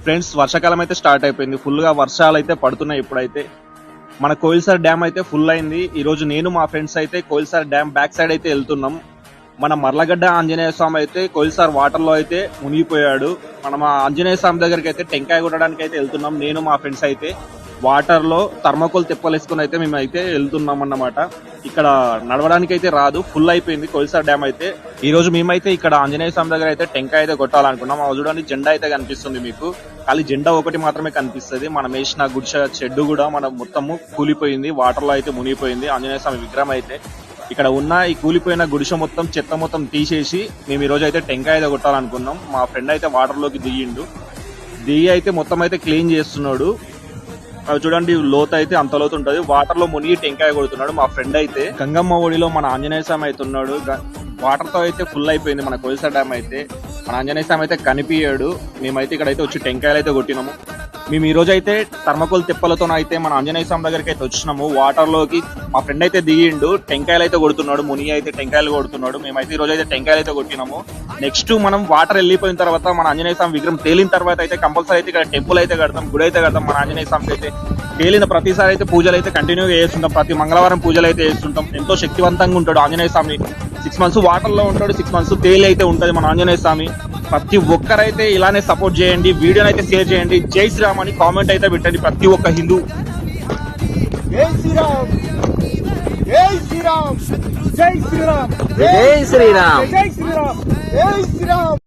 Friends, వర్షాకాలం అయితే start అయిపోయింది. ఫుల్ గా వర్షాలు అయితే పడుతున్నాయి. ఇప్పుడైతే మన కోయిల్సార్ డ్యామ్ అయితే ఫుల్ అయింది. ఈ రోజు నేను మా ఫ్రెండ్స్ అయితే కోయిల్సార్ డ్యామ్ బ్యాక్ సైడ్ అయితే వెళ్తున్నాం. మన మర్లగడ్డ ఆంజనేయ స్వామి అయితే కోయిల్సార్ వాటర్ లో అయితే మునిగిపోయాడు. మనం ఆ ఆంజనేయ స్వామి దగ్గరికి అయితే టెంకాయ కొట్టడానికి అయితే వెళ్తున్నాం. నేను మా ఫ్రెండ్స్ అయితే వాటర్ లో థర్మకోల్ తిప్పలేసుకుని అయితే మేము అయితే వెళ్తున్నాం అన్నమాట. ఇక్కడ నడవడానికి అయితే రాదు, ఫుల్ అయిపోయింది కోయిల్సార్ డ్యామ్ అయితే. ఈ రోజు మేమైతే ఇక్కడ ఆంజనేయ స్వామి దగ్గర అయితే టెంకాయ అయితే కొట్టాలనుకున్నాం. చూడండి, జెండా అయితే కనిపిస్తుంది మీకు. ఖాళీ జెండా ఒకటి మాత్రమే కనిపిస్తుంది. మనం వేసిన గుడిసె చెడ్డు కూడా మన మొత్తము కూలిపోయింది, వాటర్ లో అయితే మునిగిపోయింది. ఆంజనేయ స్వామి విగ్రహం అయితే ఇక్కడ ఉన్న ఈ కూలిపోయిన గుడిసె మొత్తం చెత్త మొత్తం తీసేసి మేము ఈ రోజు అయితే టెంకాయ అయితే కొట్టాలనుకున్నాం. మా ఫ్రెండ్ అయితే వాటర్ లోకి దిగి అయితే మొత్తం అయితే క్లీన్ చేస్తున్నాడు. చూడండి, లోతు అయితే అంత లోతు ఉంటది. వాటర్ లో మునిగి టెంకాయ కొడుతున్నాడు. మా ఫ్రెండ్ అయితే గంగమ్మ ఒడిలో మన ఆంజనేయ స్వామి అయితే ఉన్నాడు. వాటర్ తో అయితే ఫుల్ అయిపోయింది మన కోయిల్సార్ డ్యామ్ అయితే. మన ఆంజనేయ స్వామి అయితే కనిపించాడు. మేమైతే ఇక్కడైతే వచ్చి టెంకాయలు అయితే కొట్టినాము. మేము ఈ రోజు అయితే థర్మకోల్ తిప్పలతో అయితే మన ఆంజనేయ స్వామి దగ్గరికి అయితే వచ్చినాము. వాటర్ లోకి మా ఫ్రెండ్ అయితే దిగిండు, టెంకాయలు అయితే కొడుతున్నాడు. మునిగి అయితే టెంకాయలు కొడుతున్నాడు. మేమైతే ఈ రోజు అయితే టెంకాయలు అయితే కొట్టినాము. నెక్స్ట్ మనం వాటర్ వెళ్ళిపోయిన తర్వాత మన ఆంజనేయ స్వామి విగ్రహం తేలిన తర్వాత అయితే కంపల్సరీ అయితే ఇక్కడ టెంపుల్ అయితే కడతాం, గుడి అయితే కడతాం. మన ఆంజనేయ స్వామికి అయితే తేలిన ప్రతిసారి అయితే పూజలు అయితే కంటిన్యూగా చేస్తుంటాం. ప్రతి మంగళవారం పూజలు అయితే చేస్తుంటాం. ఎంతో శక్తివంతంగా ఉంటాడు ఆంజనేయ స్వామి. 6 months వాటర్ లో ఉంటాడు, 6 months తేలి అయితే ఉంటది మన ఆంజనేయ స్వామి. ప్రతి ఒక్కరైతే ఇలానే సపోర్ట్ చేయండి, వీడియోని అయితే షేర్ చేయండి. జై శ్రీరామ్ అని కామెంట్ అయితే పెట్టండి ప్రతి ఒక్క హిందూ. జై శ్రీరామ్, జై శ్రీరామ్, జై శ్రీరామ్, జై శ్రీరామ్, జై శ్రీరామ్, జై శ్రీరామ్.